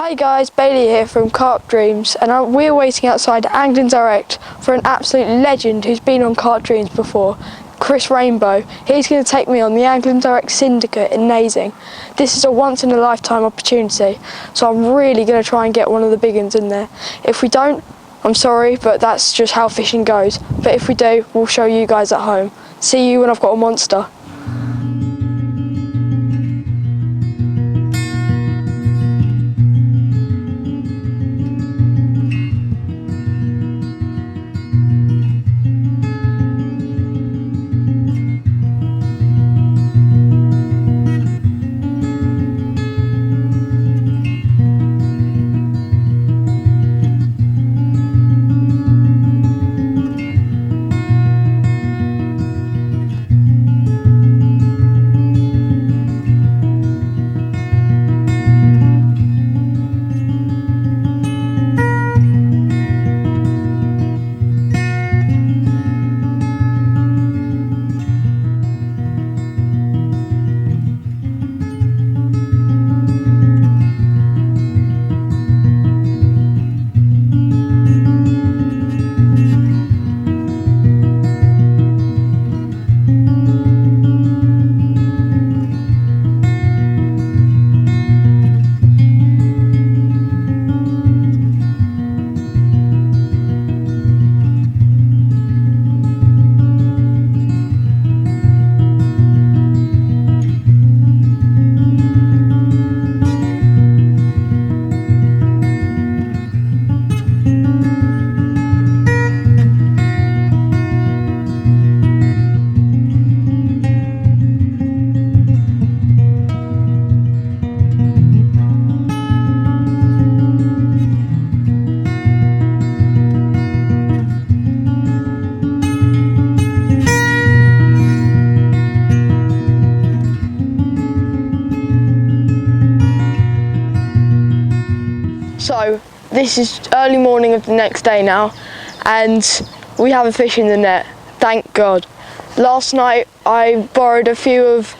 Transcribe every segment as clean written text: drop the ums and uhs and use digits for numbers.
Hi guys, Bailey here from Carp Dreams, and we're waiting outside Angling Direct for an absolute legend who's been on Carp Dreams before, Chris Rainbow. He's going to take me on the Angling Direct syndicate in Nazeing. This is a once in a lifetime opportunity, so I'm really going to try and get one of the big ones in there. If we don't, I'm sorry, but that's just how fishing goes. But if we do, we'll show you guys at home. See you when I've got a monster. So this is early morning of the next day now, and we have a fish in the net, thank God. Last night I borrowed a few of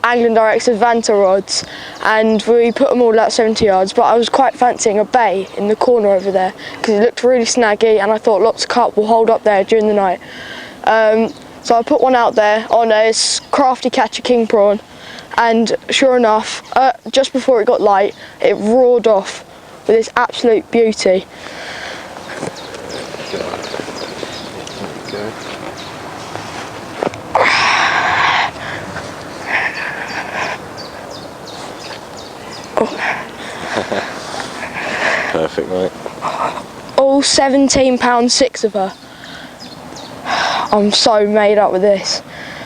Angling Direct's Advanta rods, and we put them all at 70 yards, but I was quite fancying a bay in the corner over there because it looked really snaggy, and I thought lots of carp will hold up there during the night. So I put one out there on a crafty catcher king prawn, and sure enough, just before it got light, it roared off with this absolute beauty. Perfect, mate. All 17 pounds 6 of her. I'm so made up with this.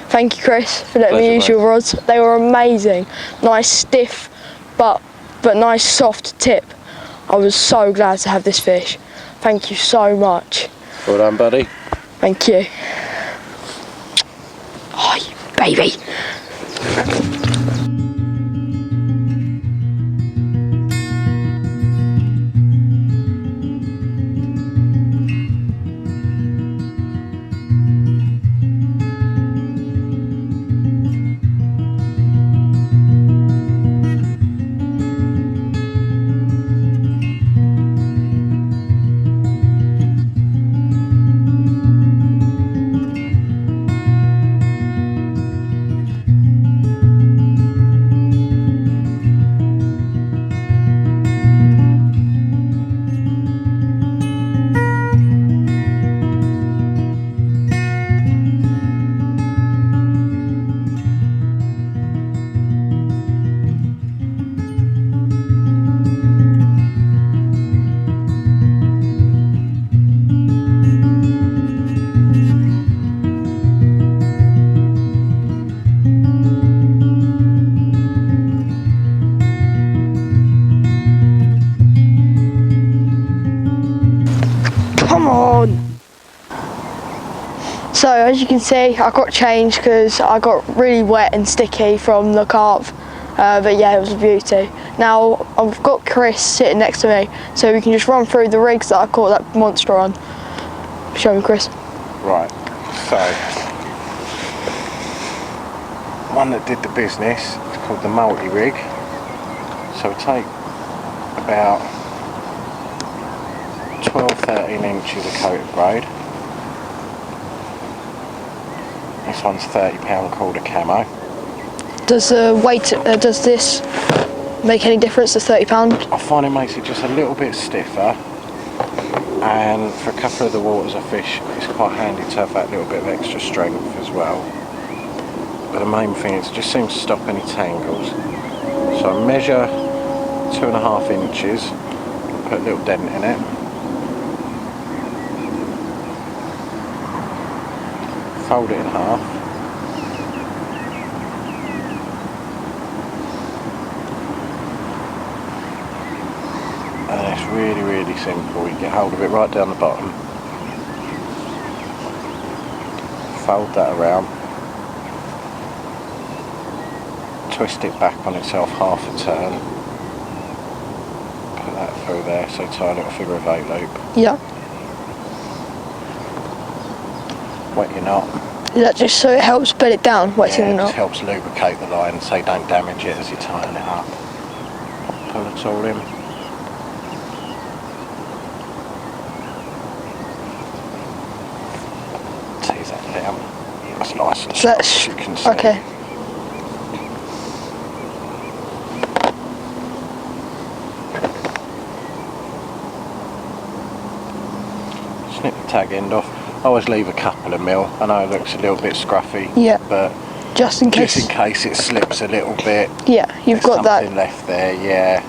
Thank you, Chris, for letting me use your rods. They were amazing. Nice stiff but nice soft tip. I was so glad to have this fish. Thank you so much. Well done, buddy. Thank you. Oh, baby. Come on! So as you can see, I got changed because I got really wet and sticky from the carp, but yeah, it was a beauty. Now I've got Chris sitting next to me, so we can just run through the rigs that I caught that monster on. Show me, Chris. Right, so one that did the business is called the multi-rig. So we take a about 12-13 inches of coated braid. This one's £30 called a camo. Does the weight, does this make any difference to £30? I find it makes it just a little bit stiffer, and for a couple of the waters I fish it's quite handy to have that little bit of extra strength as well. But the main thing is it just seems to stop any tangles. So I measure 2.5 inches, put a little dent in it. Fold it in half. And it's really, really simple. You get hold of it right down the bottom. Fold that around. Twist it back on itself half a turn. Put that through there, so tie a little figure of 8 loop. Yeah. Wet your knot. Is that just so it helps bed it down, wetting the It knot? just helps lubricate the line so you don't damage it as you tighten it up. Pull it all in. Tease that down. That's nice and strong, as you can see. Okay. Snip the tag end off. I always leave a couple of mil. I know it looks a little bit scruffy, Yeah. but Just in case. just in case it slips a little bit. Yeah, you've There's got that. something left there, yeah.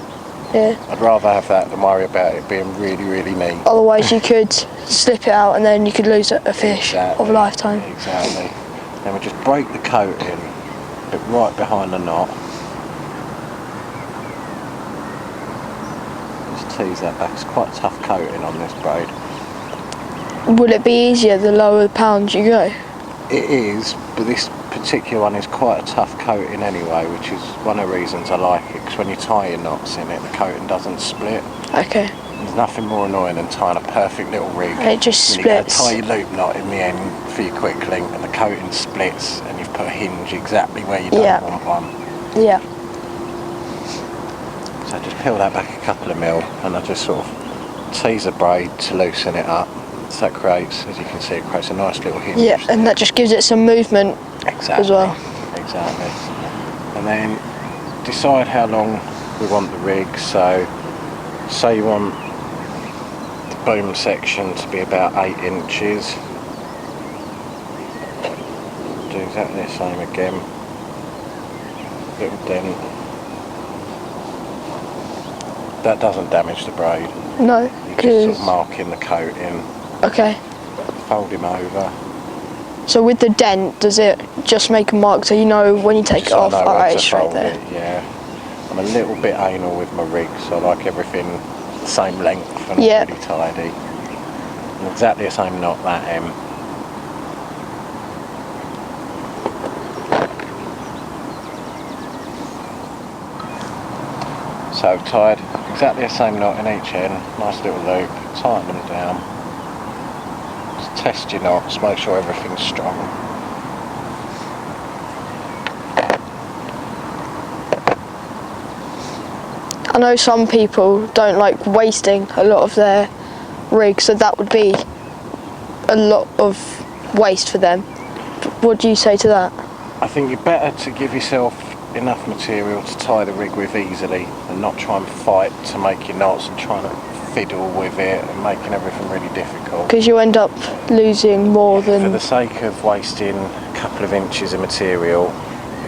Yeah. I'd rather have that than worry about it being really, really neat. Otherwise, you could slip it out and then you could lose a fish of a lifetime. Exactly. Then we just break the coating, but right behind the knot. Just tease that back. It's quite a tough coating on this braid. Would it be easier the lower the pounds you go? It is, but this particular one is quite a tough coating anyway, which is one of the reasons I like it, because when you tie your knots in it, the coating doesn't split. Okay. There's nothing more annoying than tying a perfect little rig. And it just and you go to splits. tie your loop knot in the end for your quick link, and the coating splits, and you've put a hinge exactly where you don't Yeah. want one. Yeah. So I just peel that back a couple of mil, and I just sort of tease the braid to loosen it up. So that creates, as you can see, it creates a nice little hinge. Yeah, and that just gives it some movement Exactly. as well. Exactly. And then decide how long we want the rig. So say you want the boom section to be about 8 inches. Do exactly the same again. Little dent. That doesn't damage the braid. No, You're just sort because... of marking the coating. Okay. Fold him over. So with the dent, does it just make a mark so you know when you take it So I off? know where Alright, to it's straight fold there. it, yeah. I'm a little bit anal with my rig, so I like everything the same length and Yeah. really tidy. And exactly the same knot that M. So tied exactly the same knot in each end, nice little loop, tighten them down. Just test your knots, make sure everything's strong. I know some people don't like wasting a lot of their rig, so that would be a lot of waste for them. What do you say to that? I think you're better to give yourself enough material to tie the rig with easily and not try and fight to make your knots and trying to fiddle with it and making everything really difficult. Because you end up losing more For than... the sake of wasting a couple of inches of material,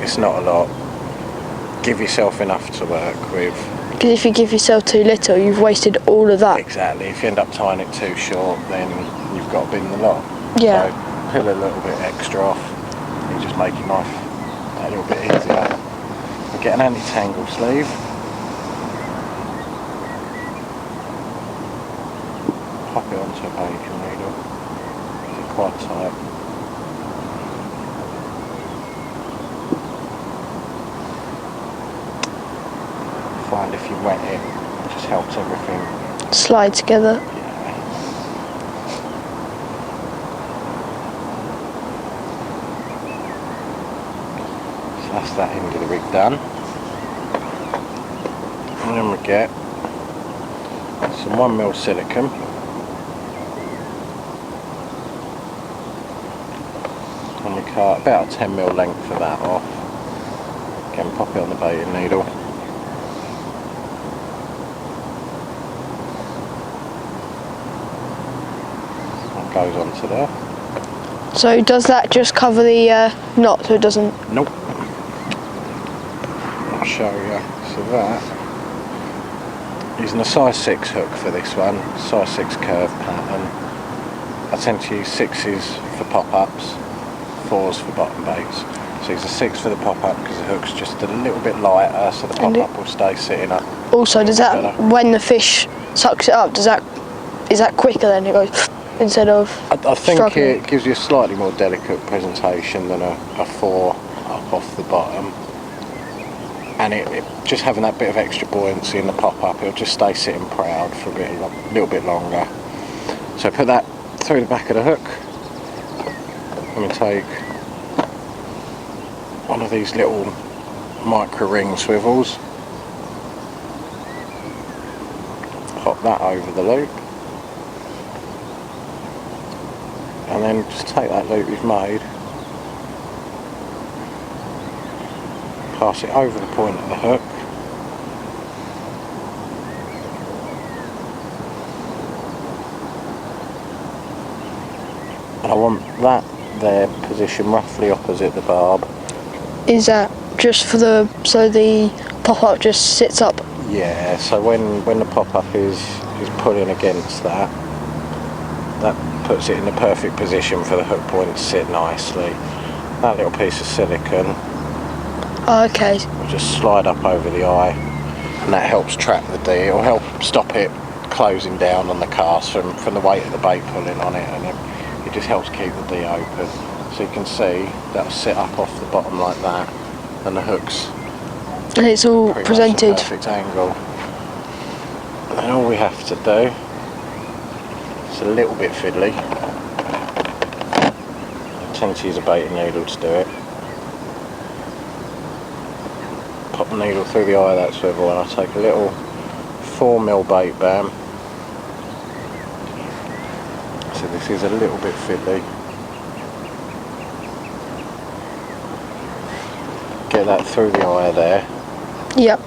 it's not a lot. Give yourself enough to work with. Because if you give yourself too little, you've wasted all of that. Exactly. If you end up tying it too short, then you've got to bin the lot. Yeah. So peel a little bit extra off. You just make your knife a little bit easier. We get an anti-tangle sleeve. Pop it onto a baking needle. It's quite tight. Find if you wet it, it just helps everything. Slide together. So that's that end of the rig done. And then we get some 1mm silicone, and we cut about a 10mm length of that off. Again, pop it on the baiting needle. That goes onto there. So does that just cover the knot so it doesn't? Nope. I'll show you. So that, using a size 6 hook for this one, size 6 curve pattern. I tend to use 6s for pop-ups, 4s for bottom baits. So use a 6 for the pop-up because the hook's just a little bit lighter, so the pop-up will stay sitting up. Also, does that, better. when the fish sucks it up, is that quicker then it goes instead of I think struggling? it gives you a slightly more delicate presentation than a 4 up off the bottom. And it just having that bit of extra buoyancy in the pop-up, it'll just stay sitting proud for a little bit longer. So put that through the back of the hook. I'm going to take one of these little micro ring swivels, pop that over the loop, and then just take that loop you've made, pass it over the point of the hook, and I want that there position roughly opposite the barb. Is that just for so the pop-up just sits up? Yeah, so when the pop-up is pulling against that puts it in the perfect position for the hook point to sit nicely. That little piece of silicone Oh, okay. will just slide up over the eye, and that helps trap the D. It'll help stop it closing down on the cast from the weight of the bait pulling on it, and it just helps keep the D open. So you can see that'll sit up off the bottom like that, and the hook's And it's all pretty presented. much a perfect angle. And then all we have to do, it's a little bit fiddly, I tend to use a baiting needle to do it. Pop the needle through the eye of that swivel, and I take a little 4mm bait bam. So this is a little bit fiddly. Get that through the eye there. Yep.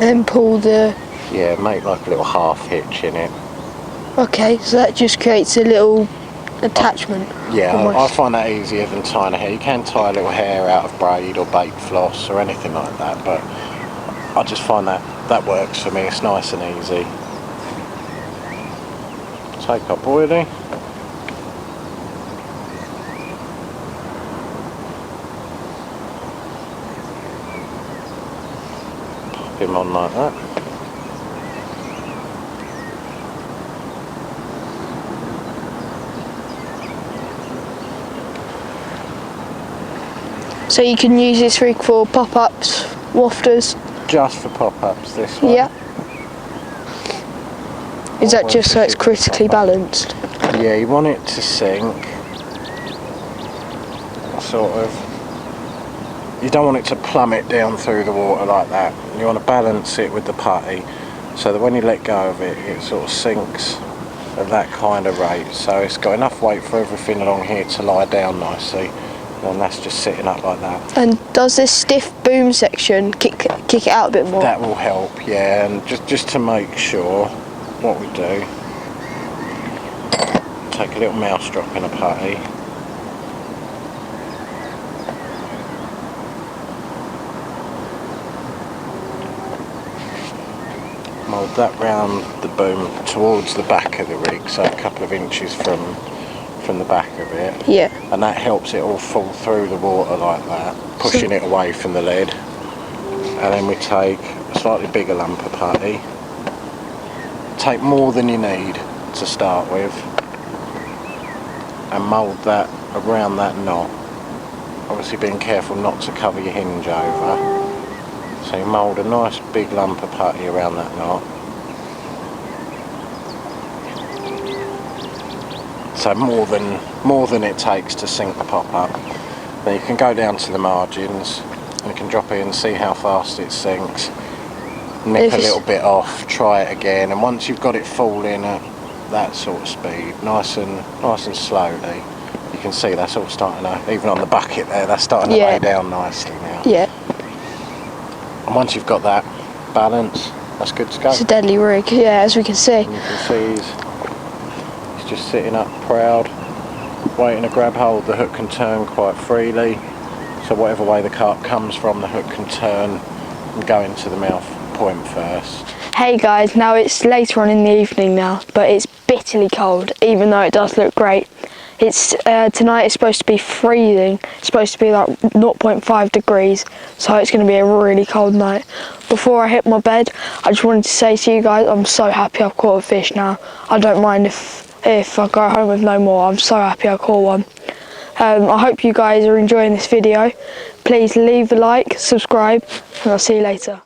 And pull the... Yeah, make like a little half hitch in it. Okay, so that just creates a little attachment. Yeah, I almost. find that easier than tying a hair. You can tie a little hair out of braid or bait floss or anything like that, but I just find that works for me. It's nice and easy. Take our boilie. Pop him on like that. So you can use this rig for pop-ups, wafters. Just for pop-ups, this one. Yeah. Is that Well, just so it's just critically pop-up. balanced? Yeah, you want it to sink. Sort of. You don't want it to plummet down through the water like that. You want to balance it with the putty so that when you let go of it, it sort of sinks at that kind of rate. So it's got enough weight for everything along here to lie down nicely. And that's just sitting up like that. And does this stiff boom section kick it out a bit more? That will help, yeah. And just to make sure, what we do, take a little mouse drop in a putty. Mould that round the boom towards the back of the rig, so a couple of inches from the back of it. Yeah. And that helps it all fall through the water like that, pushing it away from the lead. And then we take a slightly bigger lump of putty. Take more than you need to start with, and mould that around that knot. Obviously being careful not to cover your hinge over. So you mould a nice big lump of putty around that knot. So more than it takes to sink the pop-up. Then you can go down to the margins and you can drop it in, see how fast it sinks, nip a little bit off, try it again, and once you've got it falling at that sort of speed, nice and slowly, you can see that's all starting to, even on the bucket there, that's starting to lay down nicely now. Yeah. And once you've got that balance, that's good to go. It's a deadly rig, yeah, as we can see. And you can see he's just sitting up proud, waiting to grab hold. The hook can turn quite freely, so whatever way the carp comes from, the hook can turn and go into the mouth point first. Hey guys, now it's later on in the evening now, but it's bitterly cold, even though it does look great. It's tonight it's supposed to be freezing. It's supposed to be like 0.5 degrees, so it's going to be a really cold night. Before I hit my bed, I just wanted to say to you guys, I'm so happy I've caught a fish now. I don't mind if I go home with no more. I'm so happy I caught one. I hope you guys are enjoying this video. Please leave a like, subscribe, and I'll see you later.